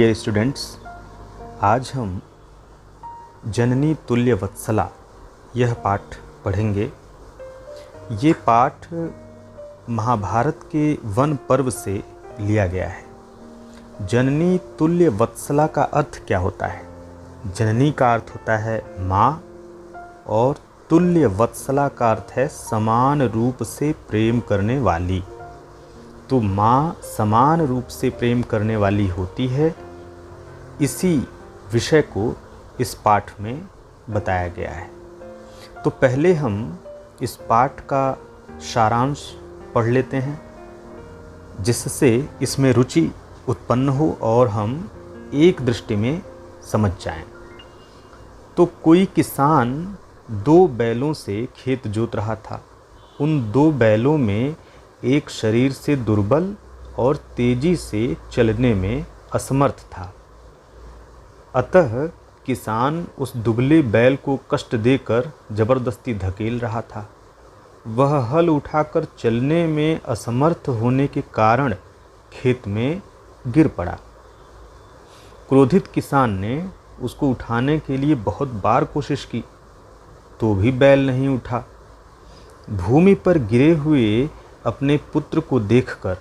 Dear students, आज हम जननी तुल्य वत्सला यह पाठ पढ़ेंगे। ये पाठ महाभारत के वन पर्व से लिया गया है। जननी तुल्य वत्सला का अर्थ क्या होता है? जननी का अर्थ होता है माँ और तुल्य वत्सला का अर्थ है समान रूप से प्रेम करने वाली। तो माँ समान रूप से प्रेम करने वाली होती है। इसी विषय को इस पाठ में बताया गया है। तो पहले हम इस पाठ का सारांश पढ़ लेते हैं, जिससे इसमें रुचि उत्पन्न हो और हम एक दृष्टि में समझ जाएं। तो कोई किसान 2 बैलों से खेत जोत रहा था। उन 2 बैलों में एक शरीर से दुर्बल और तेजी से चलने में असमर्थ था। अतः किसान उस दुबले बैल को कष्ट देकर जबरदस्ती धकेल रहा था। वह हल उठाकर चलने में असमर्थ होने के कारण खेत में गिर पड़ा। क्रोधित किसान ने उसको उठाने के लिए बहुत बार कोशिश की, तो भी बैल नहीं उठा। भूमि पर गिरे हुए अपने पुत्र को देखकर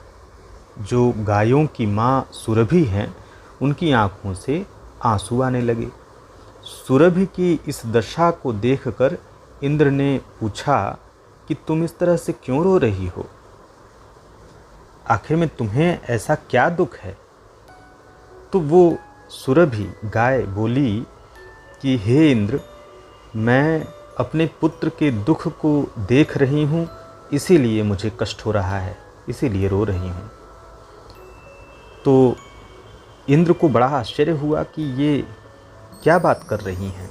जो गायों की माँ सुरभि हैं, उनकी आंखों से आंसू आने लगे। सुरभि की इस दशा को देखकर इंद्र ने पूछा कि तुम इस तरह से क्यों रो रही हो? आखिर में तुम्हें ऐसा क्या दुख है? तो वो सुरभि गाय बोली कि हे इंद्र, मैं अपने पुत्र के दुख को देख रही हूँ, इसीलिए मुझे कष्ट हो रहा है, इसीलिए रो रही हूँ। तो इंद्र को बड़ा आश्चर्य हुआ कि ये क्या बात कर रही हैं।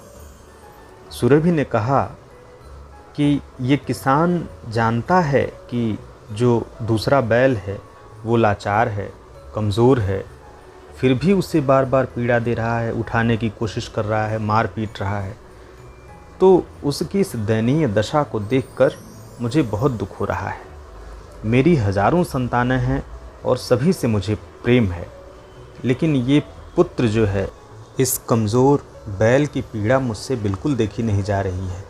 सुरभि ने कहा कि ये किसान जानता है कि जो दूसरा बैल है वो लाचार है, कमज़ोर है, फिर भी उसे बार बार पीड़ा दे रहा है, उठाने की कोशिश कर रहा है, मार पीट रहा है। तो उसकी इस दयनीय दशा को देखकर मुझे बहुत दुख हो रहा है। मेरी हज़ारों संतानें हैं और सभी से मुझे प्रेम है, लेकिन ये पुत्र जो है, इस कमज़ोर बैल की पीड़ा मुझसे बिल्कुल देखी नहीं जा रही है,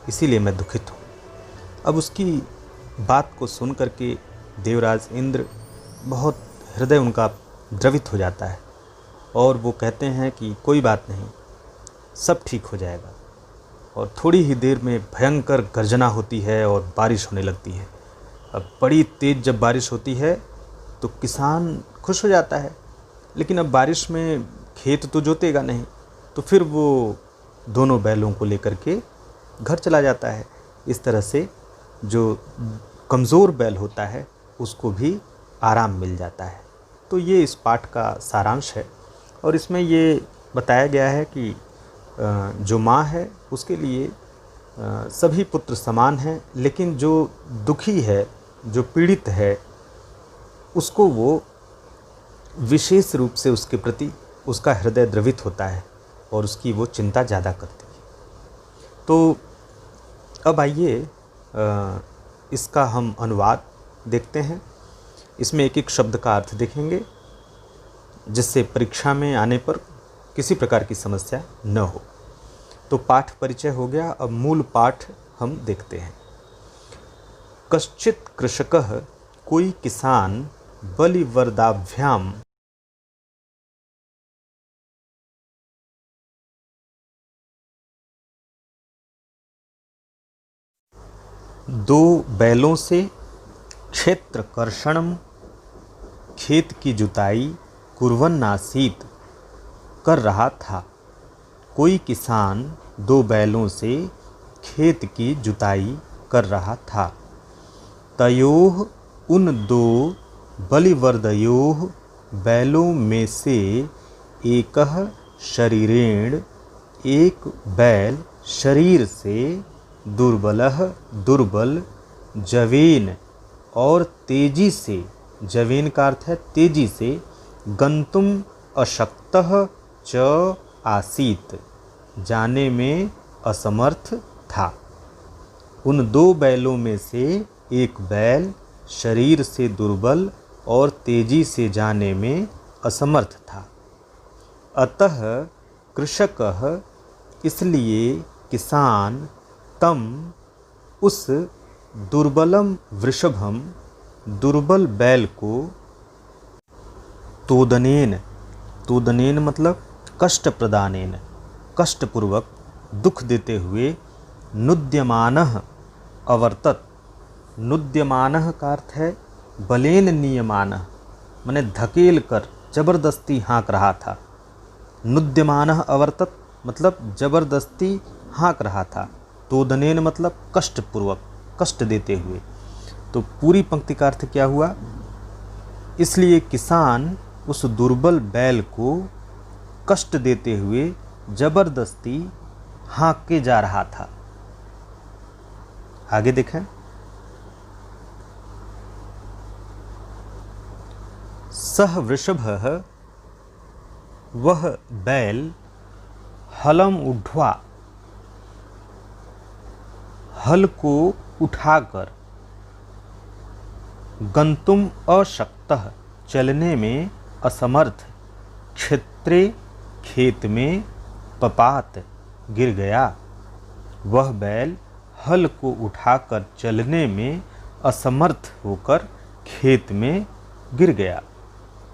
इसीलिए मैं दुखित हूँ। अब उसकी बात को सुन करके देवराज इंद्र बहुत हृदय उनका द्रवित हो जाता है और वो कहते हैं कि कोई बात नहीं, सब ठीक हो जाएगा। और थोड़ी ही देर में भयंकर गर्जना होती है और बारिश होने लगती है। अब बड़ी तेज़ जब बारिश होती है तो किसान खुश हो जाता है, लेकिन अब बारिश में खेत तो जोतेगा नहीं, तो फिर वो दोनों बैलों को लेकर के घर चला जाता है। इस तरह से जो कमज़ोर बैल होता है उसको भी आराम मिल जाता है। तो ये इस पाठ का सारांश है और इसमें ये बताया गया है कि जो माँ है उसके लिए सभी पुत्र समान हैं, लेकिन जो दुखी है, जो पीड़ित है, उसको वो विशेष रूप से उसके प्रति उसका हृदय द्रवित होता है और उसकी वो चिंता ज़्यादा करती है। तो अब आइए इसका हम अनुवाद देखते हैं। इसमें एक एक शब्द का अर्थ देखेंगे, जिससे परीक्षा में आने पर किसी प्रकार की समस्या न हो। तो पाठ परिचय हो गया। अब मूल पाठ हम देखते हैं। कश्चित कृषकः, कोई किसान, बलिवर्दाभ्याम, दो बैलों से, क्षेत्र कर्षणम, खेत की जुताई, कुर्वन्नासीत, कर रहा था। कोई किसान 2 बैलों से खेत की जुताई कर रहा था। तयोः, उन 2 बलिवर्दयोः बैलों में से एकः शरीरेण, एक बैल शरीर से, दुर्बलः, दुर्बल, जवेन, और तेजी से, जवेन का अर्थ है तेजी से, गंतुम अशक्तः च आसीत, जाने में असमर्थ था। उन 2 बैलों में से एक बैल शरीर से दुर्बल और तेजी से जाने में असमर्थ था। अतः कृषकः इसलिए किसान तम उस दुर्बलम वृषभम दुर्बल बैल को तोदनेन, तोदनेन मतलब कष्ट प्रदानेन, कष्टपूर्वक दुख देते हुए नुद्यमानः अवर्तत। नुद्यमानः का अर्थ है बलेन नीयमानः, माने धकेल कर जबरदस्ती हाँक रहा था। नुद्यमानः अवर्तत मतलब जबरदस्ती हाँक रहा था। तोदनेन मतलब कष्टपूर्वक, कष्ट देते हुए। तो पूरी पंक्ति का अर्थ क्या हुआ? इसलिए किसान उस दुर्बल बैल को कष्ट देते हुए जबरदस्ती हाँक के जा रहा था। आगे देखें, सह वृषभः, वह बैल हलम उढ़वा, हल को उठाकर, गंतुम अशक्तः चलने में असमर्थ, क्षेत्रे खेत में, पपात गिर गया। वह बैल हल को उठाकर चलने में असमर्थ होकर खेत में गिर गया।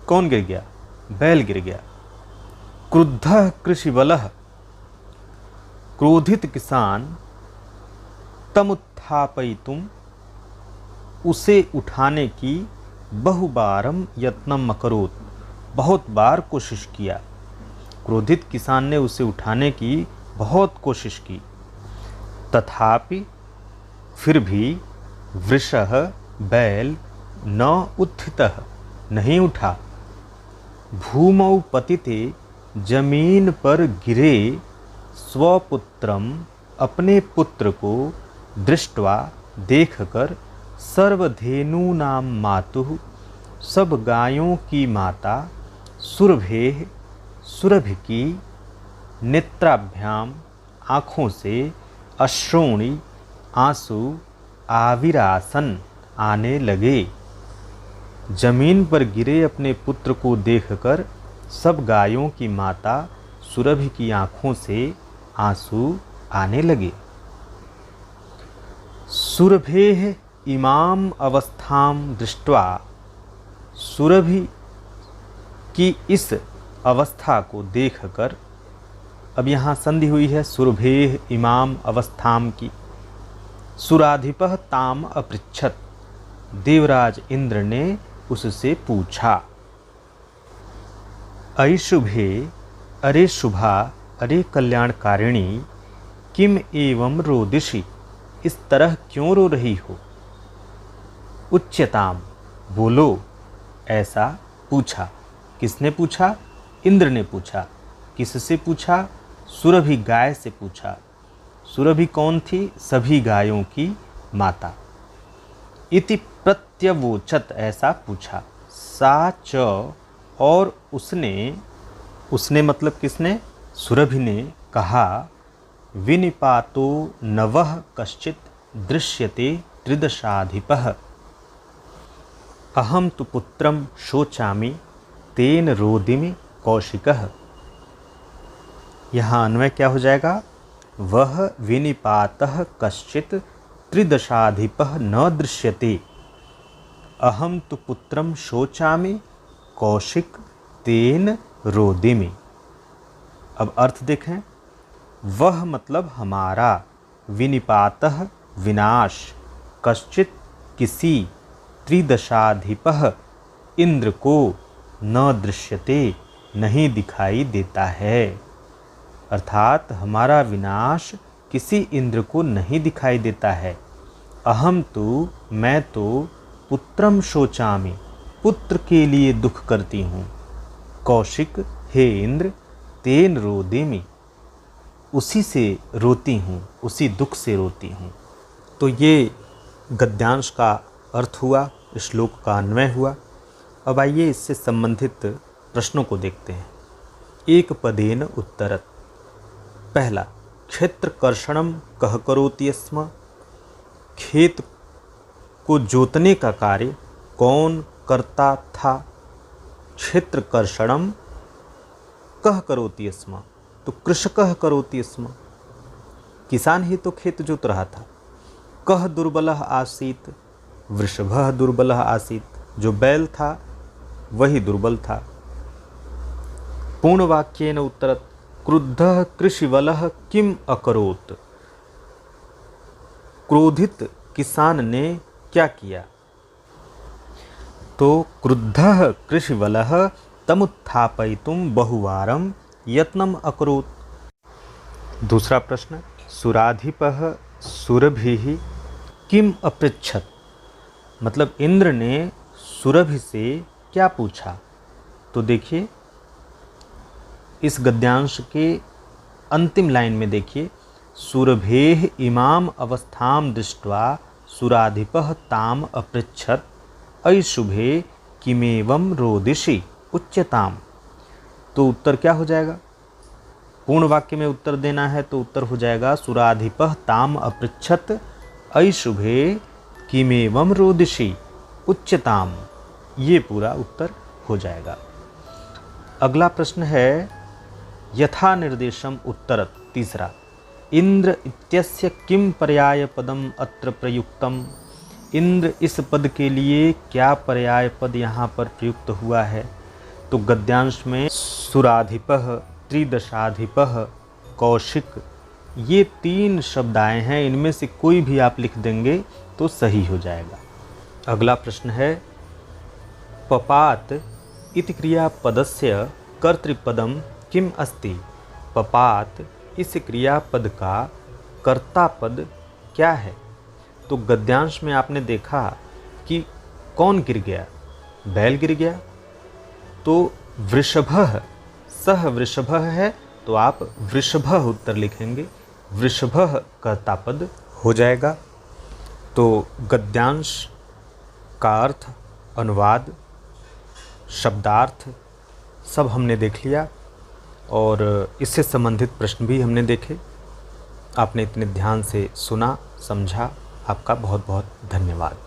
कौन गिर गया? बैल गिर गया। क्रुद्धः कृषिबलः, क्रोधित किसान तमुत्थापयितुम, उसे उठाने की बहुबारम यत्नम अकरोत्, बहुत बार कोशिश किया। क्रोधित किसान ने उसे उठाने की बहुत कोशिश की। तथापि फिर भी वृषः बैल न उत्थितः, नहीं उठा। भूमौ पतिते, जमीन पर गिरे, स्वपुत्रम, अपने पुत्र को, दृष्ट्वा देखकर, सर्वधेनूनां मातुः, सब गायों की माता, सुरभेः, सुरभि की, नेत्राभ्याम, आँखों से, अश्रूणि, आंसू, आविरासन, आने लगे। जमीन पर गिरे अपने पुत्र को देखकर सब गायों की माता सुरभि की आँखों से आंसू आने लगे। सुरभेः इमाम अवस्थाम दृष्ट्वा, सुरभि की इस अवस्था को देखकर, अब यहाँ संधि हुई है सुरभेः इमाम अवस्थाम की। सुराधिपः ताम अपृच्छत, देवराज इंद्र ने उससे पूछा। अयि शुभे, अरे शुभा, अरे कल्याणकारिणी, किम एवं रोदिषि, इस तरह क्यों रो रही हो? उच्यताम, बोलो, ऐसा पूछा। किसने पूछा? इंद्र ने पूछा। किससे पूछा? सुरभि गाय से पूछा। सुरभि कौन थी? सभी गायों की माता। इति प्रत्यवोचत, ऐसा पूछा। सा च, और उसने मतलब किसने? सुरभि ने कहा। विनिपातो नवः कश्चित् दृश्यते त्रिदशाधिपः, अहम तु पुत्रम शोचामि तेन रोदिमि कौशिकः। यहाँ अन्वय क्या हो जाएगा? वह विनिपातः कश्चित् त्रिदशाधिपः न दृश्यते, अहम तु पुत्रम शोचामि कौशिक तेन रोदिमि। अब अर्थ देखें। वह मतलब हमारा, विनिपातः विनाश, कश्चित् किसी, त्रिदशाधिपः इंद्र को, न दृश्यते नहीं दिखाई देता है। अर्थात हमारा विनाश किसी इंद्र को नहीं दिखाई देता है। अहम तो, मैं तो, पुत्रम शोचामि, पुत्र के लिए दुख करती हूँ। कौशिक, हे इंद्र, तेन रोदिमि, उसी से रोती हूँ, उसी दुख से रोती हूँ। तो ये गद्यांश का अर्थ हुआ, श्लोक का अन्वय हुआ। अब आइए इससे संबंधित प्रश्नों को देखते हैं। एक पदेन उत्तरत। पहला, क्षेत्र कर्षणम कह करोति स्म, खेत को जोतने का कार्य कौन करता था? क्षेत्र कर्षणम कृषकः करोति स्म, तो कृषकः करोति स्म, किसान ही तो खेत जोत रहा था। कः दुर्बलः आसीत्, वृषभः दुर्बलः आसीत्, जो बैल था वही दुर्बल था। पूर्णवाक्येन उत्तरत् क्रुद्धः कृषिवलः किम अकरोत्, क्रोधित किसान ने क्या किया। तो क्रुद्धः कृषिवलः तमुत्थापयितुं बहुवारं यत्नम् अकरोत्। दूसरा प्रश्न, सुराधिपः सुरभिः किम अपृच्छत्, मतलब इंद्र ने सुरभि से क्या पूछा। तो देखिए इस गद्यांश के अंतिम लाइन में देखिए, सुरभेः इमाम अवस्थाम दृष्ट्वा सुराधिपः ताम अपृच्छत् अयशुभे किमेवं रोदिषि उच्यताम। तो उत्तर क्या हो जाएगा, पूर्ण वाक्य में उत्तर देना है तो उत्तर हो जाएगा सुराधिपः ताम अपृच्छत् अयशुभे किमेवं रोदिषि उच्यताम, ये पूरा उत्तर हो जाएगा। अगला प्रश्न है यथा निर्देशम उत्तरत्, तीसरा, इंद्र इत्यस्य किम पर्याय पदम अत्र प्रयुक्तम, इंद्र इस पद के लिए क्या पर्याय पद यहाँ पर प्रयुक्त हुआ है। तो गद्यांश में सुराधिपः, त्रिदशाधिपः, कौशिक, ये 3 शब्द आए हैं, इनमें से कोई भी आप लिख देंगे तो सही हो जाएगा। अगला प्रश्न है पपात इति क्रियापदस्य कर्तृपदम किम अस्ति, पपात इस क्रियापद का कर्तापद क्या है। तो गद्यांश में आपने देखा कि कौन गिर गया, बैल गिर गया, तो वृषभः, सह वृषभः है तो आप वृषभः उत्तर लिखेंगे, वृषभः कर्तापद हो जाएगा। तो गद्यांश का अर्थ, अनुवाद, शब्दार्थ सब हमने देख लिया और इससे संबंधित प्रश्न भी हमने देखे। आपने इतने ध्यान से सुना, समझा, आपका बहुत बहुत धन्यवाद।